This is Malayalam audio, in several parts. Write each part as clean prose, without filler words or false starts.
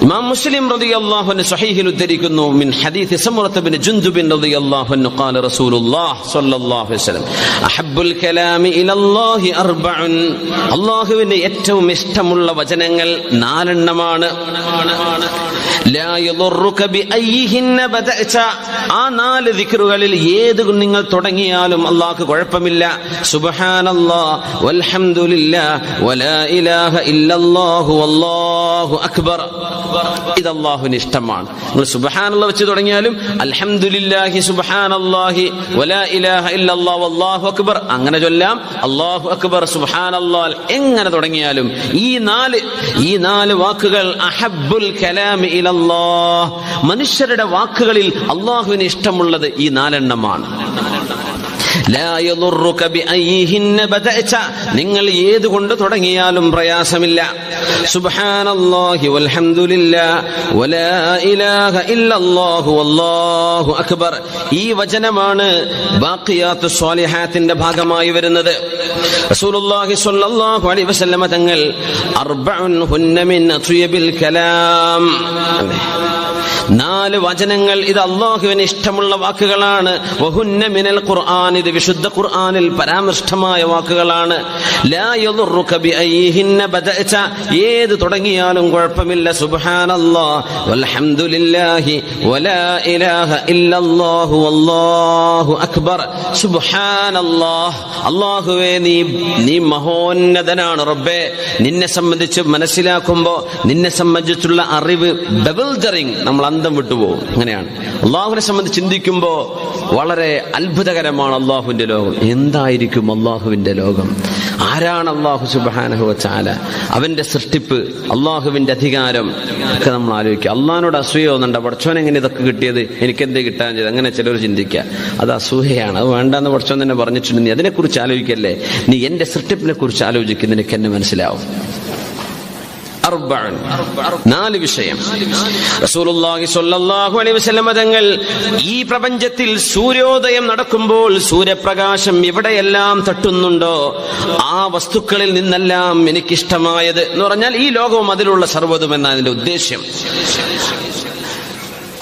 ഇമാം മുസ്ലിം റളിയല്ലാഹു അൻഹു സ്വഹീഹിൽ ഉദ്ധരിക്കുന്നു മിൻ ഹദീസ് സമുറത്ത് ബിൻ ജുൻദുബ് റളിയല്ലാഹു അൻഹു ഖാല റസൂലുള്ളാഹി സ്വല്ലല്ലാഹു അലൈഹി വസല്ലം അഹബ്ബുൽ കലാമി ഇലല്ലാഹി അർബഉൻ. അല്ലാഹുവിന് ഏറ്റവും ഇഷ്ടമുള്ള വചനങ്ങൾ 4 എണ്ണമാണ്. ലാ യദുറുക ബിഅയ്യിഹിന്ന ബദഅത. ആ 4 ദിക്റുകളിൽ ഏത് നിങ്ങൾ തുടങ്ങിയാലും അല്ലാഹുക്ക് കുഴപ്പമില്ല. സുബ്ഹാനല്ലാഹ് വൽഹംദുലില്ലാഹ് വലാ ഇലാഹ ഇല്ലല്ലാഹു വല്ലാഹു അക്ബർ. ഇത് അല്ലാഹുവിന് ഇഷ്ടമാണ്. നിങ്ങൾ സുബ്ഹാനല്ലാഹ് വെച്ച് തുടങ്ങിയാലും അൽഹംദുലില്ലാഹി സുബ്ഹാനല്ലാഹി വലാ ഇലാഹ ഇല്ലല്ലാഹു വല്ലാഹു അക്ബർ അങ്ങനെ ചൊല്ലാം. അല്ലാഹു അക്ബർ, സുബ്ഹാനല്ലാഹ് എങ്ങനെ തുടങ്ങിയാലും ഈ 4 വാക്കുകൾ അഹബ്ബുൽ കലാമി ഇലല്ലാഹ്, മനുഷ്യരുടെ വാക്കുകളിൽ അല്ലാഹുവിന് ഇഷ്ടമുള്ളത് ഈ 4 എണ്ണമാണ്. ലാ യദുറുക ബിഅയ്യിഹിന്ന ബദഅത. നിങ്ങൾ ഏതുകൊണ്ട് തുടങ്ങിയാലും പ്രയാസമില്ല. സുബ്ഹാനല്ലാഹി വൽഹംദുലില്ലാഹി വലാ ഇലാഹ ഇല്ലല്ലാഹു വല്ലാഹു അക്ബർ. ഈ വചനമാണ് ബാഖിയാത്തുസ് സ്വാലിഹാത്തിന്റെ ഭാഗമായി വരുന്നത്. റസൂലുള്ളാഹി സ്വല്ലല്ലാഹു അലൈഹി വസല്ലമ തങ്ങൾ അർബഉൻ ഹുന്ന മിൻ അത്യബിൽ കലാം, 4 വചനങ്ങൾ ഇത് അല്ലാഹുവിന് ഇഷ്ടമുള്ള വാക്കുകളാണ്. വഹുന്ന മിനൽ ഖുർആൻ, ഇത് വിശുദ്ധ ഖുർആനിൽ പരാമർശമായ വാക്കുകളാണ്. ലാ യദുറുക ബിഅയ്യിഹിന്ന ബദഅത, ഏത് തുടങ്ങിയാലും കുഴപ്പമില്ല. സുബ്ഹാനല്ലാഹ് വൽഹംദുലില്ലാഹി വലാ ഇലാഹ ഇല്ലല്ലാഹു വല്ലാഹു അക്ബർ. സുബ്ഹാനല്ലാഹ്, അല്ലാഹുവേ നീ മഹോന്നതനാണ് റബ്ബേ. നിന്നെ സംബന്ധിച്ച് മനസ്സിലാക്കുമ്പോ നിന്നെ സംബന്ധിച്ചുള്ള അറിവ് ബബിൾഡറിംഗ്, നമ്മൾ അന്തം വിട്ടുപോകും. അങ്ങനെയാണ് അള്ളാഹുവിനെ സംബന്ധിച്ച് ചിന്തിക്കുമ്പോ വളരെ അത്ഭുതകരമാണ് അള്ളാഹുവിന്റെ ലോകം. എന്തായിരിക്കും അള്ളാഹുവിന്റെ ലോകം? ആരാണ് അള്ളാഹു സുബ്ഹാനഹു വ തആല? അവന്റെ സൃഷ്ടിപ്പ്, അള്ളാഹുവിന്റെ അധികാരം ഒക്കെ നമ്മൾ ആലോചിക്കുക. അള്ളാഹിനോട് അസൂയ തോന്നണ്ട, പടച്ചോൻ എങ്ങനെ ഇതൊക്കെ കിട്ടിയത്, എനിക്കെന്തേ കിട്ടാൻ ചെയ്ത്, അങ്ങനെ ചിലർ ചിന്തിക്കുക. അത് അസൂയയാണ്. അത് വേണ്ടെന്ന് പടച്ചോൻ തന്നെ പറഞ്ഞിട്ടുണ്ട്. നീ അതിനെക്കുറിച്ച് ആലോചിക്കല്ലേ, നീ എന്റെ സൃഷ്ടിപ്പിനെ കുറിച്ച് ആലോചിക്കുന്ന നിനക്ക് എന്നെ മനസ്സിലാവും. 4 വിഷയം. റസൂലുള്ളാഹി സ്വല്ലല്ലാഹു അലൈഹി വസല്ലം തങ്ങൾ ഈ പ്രപഞ്ചത്തിൽ സൂര്യോദയം നടക്കുമ്പോൾ സൂര്യപ്രകാശം എവിടെയെല്ലാം തട്ടുന്നുണ്ടോ ആ വസ്തുക്കളിൽ നിന്നെല്ലാം എനിക്കിഷ്ടമായത് എന്ന് പറഞ്ഞാൽ ഈ ലോകവും അതിലുള്ള സർവ്വതും എന്നാണ് അതിന്റെ ഉദ്ദേശ്യം.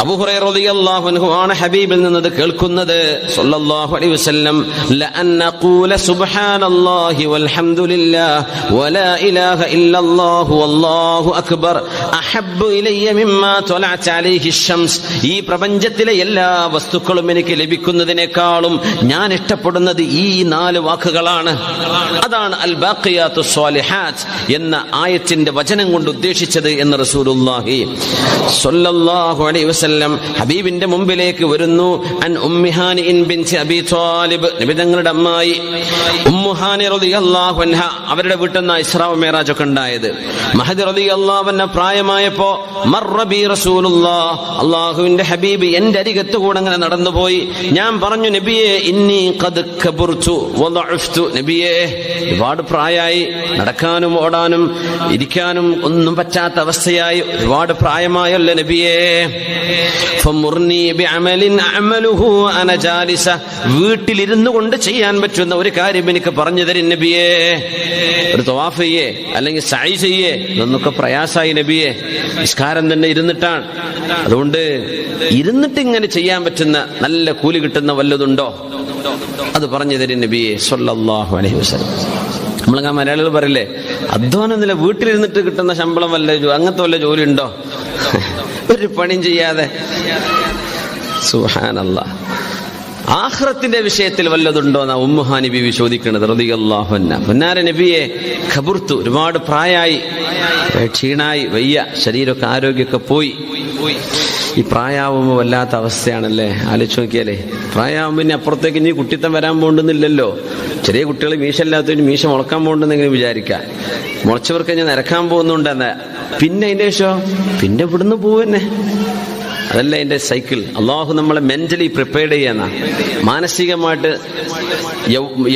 അബൂ ഹുറൈറ റളിയല്ലാഹു അൻഹു ആണ് ഹബീബിൽ നിന്ന് കേൾക്കുന്നത് സ്വല്ലല്ലാഹു അലൈഹി വസല്ലം ലഅൻ നഖൂല സുബ്ഹാനല്ലാഹി വൽഹംദുലില്ലാഹി വലാ ഇലാഹ ഇല്ലല്ലാഹു വല്ലാഹു അക്ബർ അഹബ്ബു ഇലയ്യ മിമ്മാ തലഅത് അലൈഹി ശംസ്. ഈ പ്രപഞ്ചത്തിലെ എല്ലാ വസ്തുക്കളും എനിക്ക് ലഭിക്കുന്നതിനേക്കാളും ഞാൻ ഇഷ്ടപ്പെടുന്നത് ഈ 4 വാക്കുകളാണ്. അതാണ് അൽ ബാഖിയാത്തുസ് സ്വാലിഹാത്ത് എന്ന ആയത്തിന്റെ വചനം കൊണ്ട് ഉദ്ദേശിച്ചത് എന്ന് റസൂലുള്ളാഹി സ്വല്ലല്ലാഹു അലൈഹി വസല്ലം ഹബീബിന്റെ മുമ്പിലേക്ക് വരുന്നു. അൻ ഉമ്മി ഹാനി ബിൻതി അബീ ത്വാലിബ്, നബി തങ്ങളുടെ അമ്മായി ഉമ്മു ഹാനി റളിയല്ലാഹു അൻഹ, അവരുടെ വീട്ടിൽ നിന്ന് ഇസ്രാ മിഅ്റാജ് ഒക്കെ ഉണ്ടായത്. മഹദി റളിയല്ലാഹു അൻഹ പ്രായമായപ്പോ മർറ ബി റസൂലുള്ളാഹ്, അല്ലാഹുവിന്റെ ഹബീബ് എന്റെ അരികത്ത് കൂടെ അങ്ങനെ നടന്നുപോയി. ഞാൻ പറഞ്ഞു, നബിയേ ഇന്നി ഖദ് കബർതു വദഅഫ്തു, നബിയേ ഒരുപാട് പ്രായമായി, നടക്കാനും ഓടാനും ഇരിക്കാനും ഒന്നും പറ്റാത്ത അവസ്ഥയായി, ഒരുപാട് പ്രായമായല്ലോ നബിയേ. ഫമുർനി ബിഅമലിൻ അഅമലുഹു അന ജാലിസ, വീട്ടിലിരുന്നു കൊണ്ട് ചെയ്യാൻ പറ്റുന്ന ഒരു കാര്യം എനിക്ക് പറഞ്ഞു തരും നബിയേ. ഒരു തവാഫ് ചെയ്യേ അല്ലെങ്കിൽ സഅയ് ചെയ്യേ, ഇതൊന്നൊക്കെ പ്രയാസായി നബിയേ. നിസ്കാരം തന്നെ ഇരുന്നിട്ടാണ്, അതുകൊണ്ട് ഇരുന്നിട്ട് ഇങ്ങനെ ചെയ്യാൻ പറ്റുന്ന നല്ല കൂലി കിട്ടുന്ന വല്ലതുണ്ടോ, അത് പറഞ്ഞു തരും നബിയേ സ്വല്ലല്ലാഹു അലൈഹി വസല്ലം. നമ്മളങ്ങ മലയാളികൾ പറയില്ലേ, അധ്വാനമൊന്നുമില്ല, വീട്ടിലിരുന്നിട്ട് കിട്ടുന്ന ശമ്പളം വല്ല അങ്ങനത്തെ വല്ല ജോലി ഉണ്ടോ, ഒരു പണിയും ചെയ്യാതെ. സുബ്ഹാനല്ലാഹ്. ആഖിറത്തിന്റെ വിഷയത്തിൽ വല്ലതുണ്ടോ എന്നാ ഉമ്മു ഹാനി ബീവി ചോദിക്കുന്നത് റളിയല്ലാഹു അൻഹ. പൊന്നാര നബിയെ ഖബർതു, ഒരുപാട് പ്രായമായി, ക്ഷീണായി, വയ്യ, ശരീരമൊക്കെ ആരോഗ്യമൊക്കെ പോയി. ഈ പ്രായാവുമ്പോ വല്ലാത്ത അവസ്ഥയാണല്ലേ, ആലോചിച്ച് നോക്കിയാലേ. പ്രായമാകുമ്പോ പിന്നെ അപ്പുറത്തേക്ക് ഇനി കുട്ടിത്തം വരാൻ പോകണ്ടെന്നില്ലല്ലോ. ചെറിയ കുട്ടികൾ മീശ ഇല്ലാത്തവര് മീശ മുളക്കാൻ പോകണ്ടെന്നെങ്കിലും വിചാരിക്കാം. മുളച്ചവർക്ക് ഞാൻ നിരക്കാൻ പോകുന്നുണ്ടെന്ന്. പിന്നെ അതിന്റെ ശേഷം പിന്നെ ഇവിടുന്ന് പോവന്നെ, അതല്ല അതിന്റെ സൈക്കിൾ. അള്ളാഹു നമ്മളെ മെന്റലി പ്രിപ്പയർഡ് ചെയ്യാന്ന. മാനസികമായിട്ട്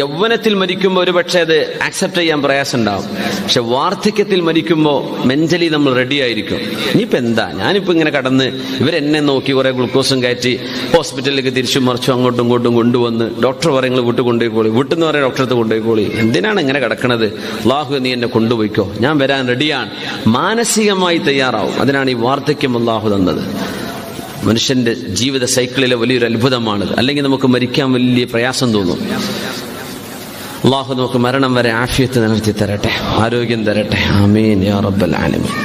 യൗവനത്തിൽ മരിക്കുമ്പോൾ ഒരു പക്ഷേ അത് ആക്സെപ്റ്റ് ചെയ്യാൻ പ്രയാസം ഉണ്ടാവും. പക്ഷെ വാർദ്ധക്യത്തിൽ മരിക്കുമ്പോൾ മെന്റലി നമ്മൾ റെഡി ആയിരിക്കും. ഇനിയിപ്പോ എന്താ, ഞാനിപ്പോ ഇങ്ങനെ കടന്ന് ഇവരെന്നെ നോക്കി കുറെ ഗ്ലൂക്കോസും കയറ്റി ഹോസ്പിറ്റലിലേക്ക് തിരിച്ചും മറിച്ചും അങ്ങോട്ടും ഇങ്ങോട്ടും കൊണ്ടുവന്ന് ഡോക്ടർ പറയുന്നത് വീട്ടിൽ കൊണ്ടുപോയിക്കോളി, വീട്ടിൽ നിന്ന് പറയാൻ ഡോക്ടറെ കൊണ്ടുപോയിക്കോളി, എന്തിനാണ് ഇങ്ങനെ കിടക്കണത്, അള്ളാഹു നീ എന്നെ കൊണ്ടുപോയിക്കോ, ഞാൻ വരാൻ റെഡിയാണ്. മാനസികമായി തയ്യാറാവും. അതിനാണ് ഈ വാർദ്ധക്യം അള്ളാഹു തന്നത്. മനുഷ്യന്റെ ജീവിത സൈക്കിളിലെ വലിയൊരു അത്ഭുതമാണിത്. അല്ലെങ്കിൽ നമുക്ക് മരിക്കാൻ വലിയ പ്രയാസം തോന്നും. അള്ളാഹു നമുക്ക് മരണം വരെ ആഫിയത്ത് നിലനിർത്തി തരട്ടെ, ആരോഗ്യം തരട്ടെ. ആമീൻ യാ റബ്ബൽ ആലമീൻ.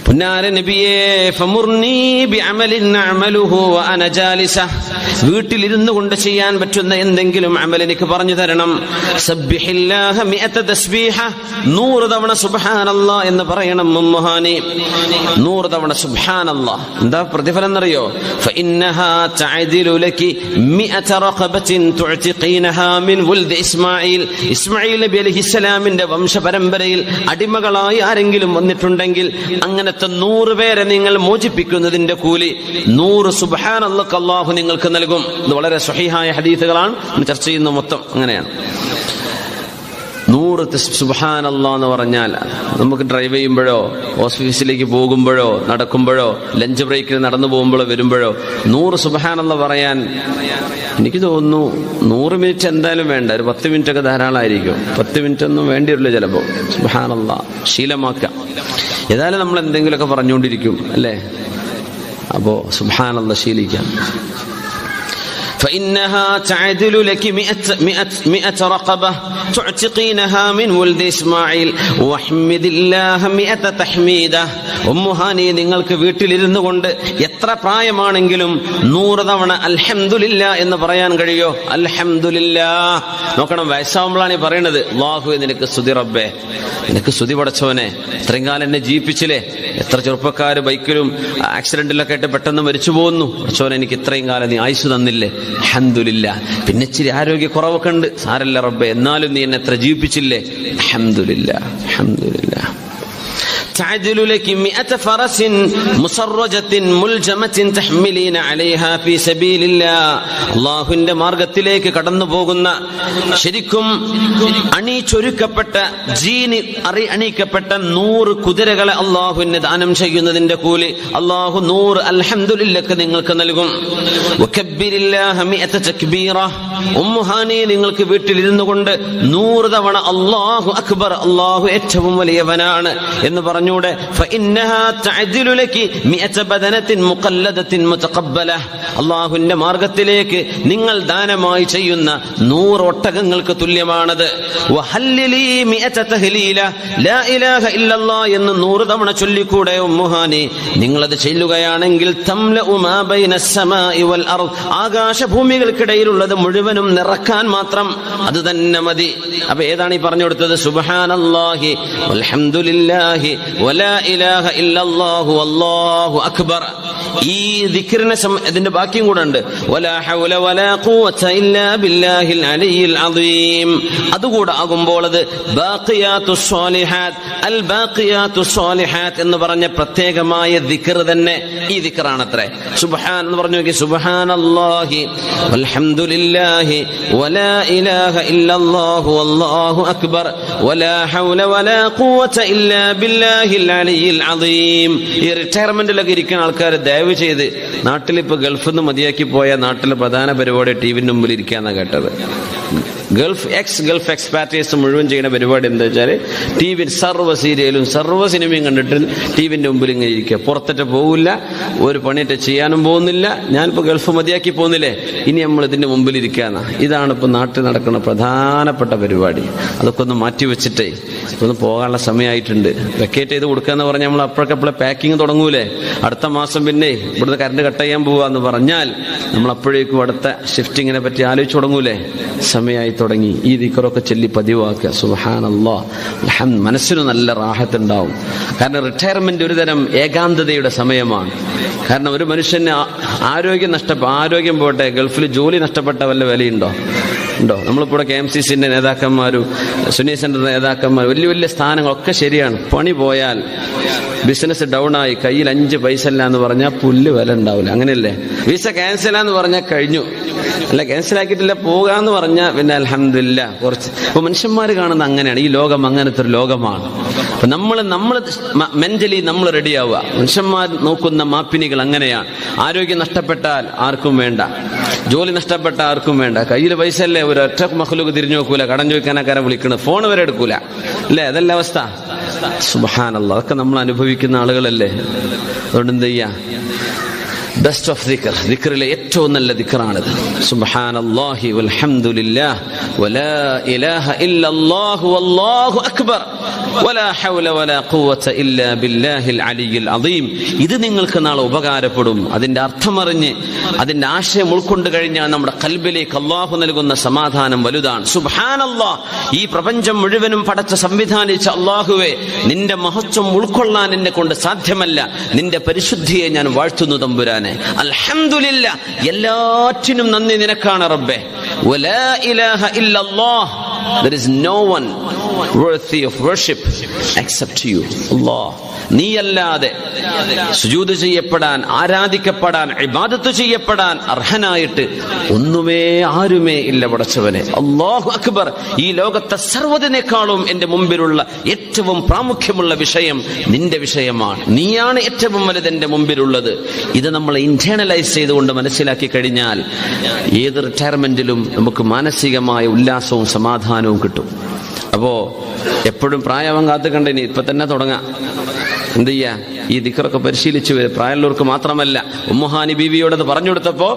പുന്നാര നബിയേ, ഫമുർനി ബിഅമലിൻ അഅമലുഹു വഅന ജാലിസ. വീട്ടിലിരുന്നു കൊണ്ട് ചെയ്യാൻ പറ്റുന്ന എന്തെങ്കിലും അമൽ എനിക്ക് പറഞ്ഞു തരണം. സബ്ബിഹില്ലാഹ മിഅത തസ്ബീഹ, 100 തവണ സുബ്ഹാനല്ലാഹ് എന്ന് പറയണം ഉമ്മുഹാനി. 100 തവണ സുബ്ഹാനല്ലാഹ്. എന്താ പ്രതിഫലം എന്നറിയോ? ഫഇന്നഹാ തഅദിലു ലകി മിഅത റഖബത്തിൻ തുഅതിഖീനഹാ മിൻ വൽദി ഇസ്മാഈൽ. ഇസ്മാഈൽ നബി അലൈഹിസ്സലാമിന്റെ വംശപരമ്പരയിൽ അടിമകളായി ആരെങ്കിലും വന്നിട്ടുണ്ടെങ്കിൽ അങ്ങനെ 100 പേരെ നിങ്ങൾ മോചിപ്പിക്കുന്നതിന്റെ കൂലി 100 സുബ്ഹാനല്ലാഹ് അല്ലാഹു നിങ്ങൾക്ക് നൽകും. ഇത് വളരെ സ്വഹീഹായ ഹദീസുകളാണ് ചർച്ച ചെയ്യുന്ന മൊത്തം അങ്ങനെയാണ്. 100 സുബ്ഹാനല്ലാഹ് എന്ന് പറഞ്ഞാൽ നമുക്ക് ഡ്രൈവ് ചെയ്യുമ്പോഴോ ഓഫീസിലേക്ക് പോകുമ്പോഴോ നടക്കുമ്പോഴോ ലഞ്ച് ബ്രേക്കിൽ നടന്നു പോകുമ്പോഴോ വരുമ്പോഴോ 100 സുബ്ഹാനല്ലാഹ് പറയാൻ എനിക്ക് തോന്നുന്നു 100 മിനിറ്റ് എന്തായാലും വേണ്ട. ഒരു 10 മിനിറ്റ് ഒക്കെ ധാരാളമായിരിക്കും. 10 മിനിറ്റ് ഒന്നും വേണ്ടിവരില്ല ചിലപ്പോൾ. സുബ്ഹാനല്ലാഹ് ശീലമാക്കാം. ഏതായാലും നമ്മൾ എന്തെങ്കിലുമൊക്കെ പറഞ്ഞുകൊണ്ടിരിക്കും അല്ലേ? അപ്പോ സുബ്ഹാനല്ലാഹ് ശീലിക്കാം. فإنها تعدل لك مئة رقبة تعتقينها من ولد إسماعيل واحمد الله 100 تحميدة. ഉമ്മുഹാനി, നിങ്ങൾക്ക് വീട്ടിലിരുന്നു കൊണ്ട് എത്ര പ്രായമാണെങ്കിലും 100 തവണ അൽഹംദുലില്ലാ എന്ന് പറയാൻ കഴിയോ? അൽഹംദുലില്ലാ. നോക്കണം, വയസ്സാവുമ്പോഴാണ് ഈ പറയണത് അല്ലാഹു നിനക്ക് സ്തുതി റബ്ബേ, നിനക്ക് സ്തുതി പടച്ചവനെ, ഇത്രയും കാലം എന്നെ ജീവിപ്പിച്ചില്ലേ. എത്ര ചെറുപ്പക്കാര് ബൈക്കിലും ആക്സിഡന്റിലൊക്കെ ആയിട്ട് പെട്ടെന്ന് മരിച്ചു പോകുന്നു. പടച്ചവനെ, എനിക്ക് ഇത്രയും കാലം നീ ആയുസ് തന്നില്ലേ, അൽഹംദുലില്ലാ. പിന്നെ ഇച്ചിരി ആരോഗ്യ കുറവൊക്കെ ഉണ്ട്, സാരല്ല റബ്ബേ, എന്നാലും നീ എന്നെ എത്ര ജീവിപ്പിച്ചില്ലേ, അൽഹംദുലില്ലാ അൽഹംദുലില്ലാ. تعدل لك 100 فرس مسرجة ملجمة تحملين عليها في سبيل الله. അല്ലാഹുവിന്റെ മാർഗത്തിലേക്ക് കടന്നു പോകുന്ന ശരിക്കും അണിചൊരുക്കപ്പെട്ട അണിയിക്കപ്പെട്ട 100 കുതിരകളെ അല്ലാഹുവിന് ദാനം ചെയ്യുന്നതിന്റെ കൂലി അല്ലാഹു 100 അൽഹംദുലില്ലക്ക് നിങ്ങൾക്ക് നൽകും. വകബ്ബിരില്ലാഹ 100 തക്ബീറ. ഉമ്മുഹാനി, നിങ്ങൾക്ക് വീട്ടിലിരുന്നു കൊണ്ട് 100 തവണ അല്ലാഹു അക്ബർ, അല്ലാഹു ഏറ്റവും വലിയവനാണ് എന്ന് പറഞ്ഞു. അള്ളാഹുവിന്റെ മാർഗത്തിലേക്ക് നിങ്ങൾ ദാനമായി ചെയ്യുന്ന 100 ഒട്ടകങ്ങൾക്ക് തുല്യമാണത്. എന്ന് 100 തവണ ചൊല്ലിക്കൂടെ ഉമ്മുഹാനി? നിങ്ങളത് ചെല്ലുകയാണെങ്കിൽ ആകാശഭൂമികൾക്കിടയിലുള്ളത് മുഴുവനും നിറക്കാൻ മാത്രം അത് തന്നെ മതി. അപ്പൊ ഏതാണ് ഈ പറഞ്ഞു കൊടുത്തത്? സുബ്ഹാനല്ലാഹി വൽഹംദുലില്ലാഹി വലാ ഇലാഹ ഇല്ലല്ലാഹു വല്ലാഹു അക്ബർ. ഈ ദിക്റിനെ ഇതിന്റെ ബാക്കിയും കൂടെ ഉണ്ട്. വലാ ഹൗല വലാ ഖുവത ഇല്ലാ ബില്ലാഹിൽ അലിയിൽ അദീം. അതുകൂടെ ആകുമ്പോൾ അത് ബാഖിയാത്തുസ് സ്വാലിഹാത്ത്, അൽ ബാഖിയാത്തുസ് സ്വാലിഹാത്ത് എന്ന് പറഞ്ഞ പ്രത്യേകമായ ദിക്ർ തന്നെ ഈ ദിക്റാണത്രേ. സുബ്ഹാൻ എന്ന് പറഞ്ഞു നോക്കി. സുബ്ഹാനല്ലാഹി വൽഹംദുലില്ലാഹി വലാ ഇലാഹ ഇല്ലല്ലാഹു വല്ലാഹു അക്ബർ വലാ ഹൗല വലാ ഖുവത ഇല്ലാ ബില്ലാഹിൽ അലിയിൽ അദീം. ഈ റിട്ടയർമെന്റിലൊക്കെ ഇരിക്കുന്ന ആൾക്കാർ ദയവ് ചെയ്ത് നാട്ടിലിപ്പോ ഗൾഫിൽ നിന്ന് മതിയാക്കി പോയ നാട്ടിലെ പ്രധാന പരിപാടി ടിവിന്റെ മുമ്പിൽ ഇരിക്കാന്നാ കേട്ടത്. ഗൾഫ് എക്സ്പാട്രിയേറ്റ്സ് മുഴുവൻ ചെയ്യുന്ന പരിപാടി എന്താ വെച്ചാൽ ടിവി സർവ്വ സീരിയലും സർവ്വ സിനിമയും കണ്ടിട്ട് ടിവിന്റെ മുമ്പിൽ ഇങ്ങനെ ഇരിക്കുക. പുറത്തിട്ട് പോകില്ല, ഒരു പണിയിട്ട് ചെയ്യാനും പോകുന്നില്ല. ഞാനിപ്പോ ഗൾഫ് മതിയാക്കി പോകുന്നില്ലേ, ഇനി നമ്മൾ ഇതിന്റെ മുമ്പിൽ ഇരിക്കാന്നാ. ഇതാണ് ഇപ്പൊ നാട്ടിൽ നടക്കുന്ന പ്രധാനപ്പെട്ട പരിപാടി. അതൊക്കെ ഒന്ന് മാറ്റിവെച്ചിട്ടേ ഒന്ന് പോകാനുള്ള സമയമായിട്ടുണ്ട്. വെക്കേറ്റ് ചെയ്ത് കൊടുക്കാന്ന് പറഞ്ഞാൽ നമ്മൾ അപ്പോഴൊക്കെ പാക്കിങ് തുടങ്ങൂലേ. അടുത്ത മാസം പിന്നെ ഇവിടുന്ന് കറണ്ട് കട്ട് ചെയ്യാൻ പോവാന്ന് പറഞ്ഞാൽ നമ്മൾ അപ്പോഴേക്കും അടുത്ത ഷിഫ്റ്റിങ്ങിനെ പറ്റി ആലോചിച്ച് തുടങ്ങൂലേ. സമയമായി തുടങ്ങി. ഈ ദിക്റൊക്കെ ചൊല്ലി പതിവാക്കുക. സുബ്ഹാനല്ലാഹ് അൽഹംദ്. മനസ്സിന് നല്ല റാഹത്ത് ഉണ്ടാവും. കാരണം റിട്ടയർമെന്റ് ഒരു തരം ഏകാന്തതയുടെ സമയമാണ്. കാരണം ഒരു മനുഷ്യന് ആരോഗ്യം പോട്ടെ, ഗൾഫിൽ ജോലി നഷ്ടപ്പെട്ട വല്ല വിലയുണ്ടോ? ഉണ്ടോ? നമ്മളിപ്പോൾ KMCCന്റെ നേതാക്കന്മാരും സുന്നി സെന്ററിന്റെ നേതാക്കന്മാരും വലിയ വലിയ സ്ഥാനങ്ങളൊക്കെ ശരിയാണ്. പണി പോയാൽ ബിസിനസ് ഡൗൺ ആയി കയ്യിൽ 5 പൈസ ഇല്ല എന്ന് പറഞ്ഞാൽ പുല്ല് വില ഉണ്ടാവില്ല. അങ്ങനെയല്ലേ? വിസ ക്യാൻസലാന്ന് പറഞ്ഞാൽ കഴിഞ്ഞു. അല്ല, ക്യാൻസൽ ആക്കിയിട്ടില്ല, പോകാന്ന് പറഞ്ഞാൽ പിന്നെ അൽഹംദുലില്ലാ കുറച്ച്. അപ്പൊ മനുഷ്യന്മാർ കാണുന്ന അങ്ങനെയാണ്. ഈ ലോകം അങ്ങനത്തെ ഒരു ലോകമാണ്. അപ്പൊ നമ്മൾ മെന്റലി നമ്മൾ റെഡിയാവുക. മനുഷ്യന്മാർ നോക്കുന്ന മാപ്പിനികൾ അങ്ങനെയാണ്. ആരോഗ്യം നഷ്ടപ്പെട്ടാൽ ആർക്കും വേണ്ട, ജോലി നഷ്ടപ്പെട്ട ആർക്കും വേണ്ട, കയ്യിൽ പൈസ അല്ലേ, ഒരു ഒറ്റ മഖ്ലൂഖ് തിരിഞ്ഞു നോക്കൂല, കടം ചോദിക്കാനക്കാരെ വിളിക്കണത്, ഫോൺ വരെ എടുക്കൂല, അല്ലേ? അതല്ല അവസ്ഥ. സുബ്ഹാനല്ലാഹ്, അതൊക്കെ നമ്മൾ അനുഭവിക്കുന്ന ആളുകളല്ലേ. അതുകൊണ്ട് എന്ത് ചെയ്യാ? ബെസ്റ്റ് ഓഫ് ദിക്ർ, ദിക്റിലെ ഏറ്റവും നല്ല ദിക്റാണിത്. സുബ്ഹാനല്ലാഹി വൽഹംദുലില്ലാഹ് വലാ ഇലാഹ ഇല്ലല്ലാഹു വല്ലാഹു അക്ബർ വലാ ഹൗല വലാ ഖുവത ഇല്ലാ ബില്ലാഹിൽ അലിയിൽ അദീം. ഇത് നിങ്ങൾക്ക് നാളെ ഉപകാരപ്പെടും. അതിന്റെ അർത്ഥമറിഞ്ഞ് അതിന്റെ ആശയം ഉൾക്കൊണ്ട് കഴിഞ്ഞാൽ നമ്മുടെ ഖൽബിലേക്ക് അല്ലാഹു നൽകുന്ന സമാധാനം വലുതാണ്. സുബ്ഹാനല്ലാഹ്, ഈ പ്രപഞ്ചം മുഴുവനും പടച്ച സംവിധാനിച്ച അല്ലാഹുവേ, നിന്റെ മഹത്വം ഉൾക്കൊള്ളാൻ എന്നെ കൊണ്ട് സാധ്യമല്ല. നിന്റെ പരിശുദ്ധിയെ ഞാൻ വാഴ്ത്തുന്നു തമ്പുരാനെ. അൽഹംദുലില്ലാഹ്, എല്ലാറ്റിനും നന്ദി നിനക്കാണ് റബ്ബേ. വലാ ഇലാഹ ഇല്ലല്ലാഹ്, there is no one worthy of worship except you. Allah, നീയല്ലാതെ സുജൂദ് ചെയ്യപ്പെടാൻ, ആരാധിക്കപ്പെടാൻ, ഇബാദത്ത് ചെയ്യപ്പെടാൻ അർഹനായിട്ട് ഒന്നുമേ ആരുമേ ഇല്ല പടച്ചവനെ. അല്ലാഹു അക്ബർ. ഈ ലോകത്തെ സർവ്വതിനേക്കാളും എന്റെ മുമ്പിലുള്ള ഏറ്റവും പ്രാമുഖ്യമുള്ള വിഷയം നിന്റെ വിഷയമാണ്. നീയാണ് ഏറ്റവും വലുത് എന്റെ മുമ്പിലുള്ളത്. ഇത് നമ്മൾ ഇന്റേണലൈസ് ചെയ്തുകൊണ്ട് മനസ്സിലാക്കി കഴിഞ്ഞാൽ ഏത് റിട്ടയർമെന്റിലും നമുക്ക് മാനസികമായ ഉല്ലാസവും സമാധാനവും കിട്ടും. അപ്പോ എപ്പോഴും പ്രായവൻ കാത്തുകണ്ട, ഇനി ഇപ്പൊ തന്നെ തുടങ്ങാം. എന്ത് ചെയ്യാ? ഈ ദിക്റൊക്കെ പരിശീലിച്ചു വരും. പ്രായമുള്ളവർക്ക് മാത്രമല്ല. ഉമ്മുഹാനി ബീവിയോടത് പറഞ്ഞു കൊടുത്തപ്പോ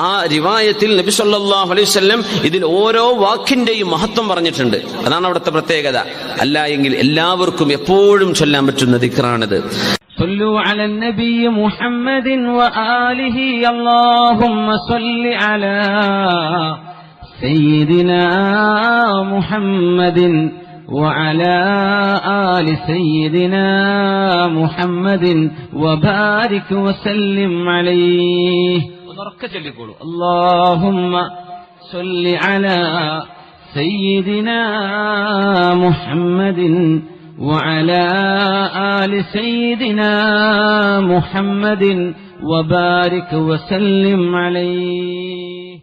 ആ റിവായത്തിൽ നബി സല്ലല്ലാഹു അലൈഹി വസല്ലം ഇതിൽ ഓരോ വാക്കിന്റെയും മഹത്വം പറഞ്ഞിട്ടുണ്ട്. അതാണ് അവിടുത്തെ പ്രത്യേകത. അല്ല എങ്കിൽ എല്ലാവർക്കും എപ്പോഴും ചൊല്ലാൻ പറ്റുന്ന ദിക്റാണിത്. صلوا على النبي محمد وآله اللهم صل على سيدنا محمد وعلى آل سيدنا محمد وبارك وسلم عليه. اللهم صل على سيدنا محمد وعلى آل سيدنا محمد وبارك وسلم عليه.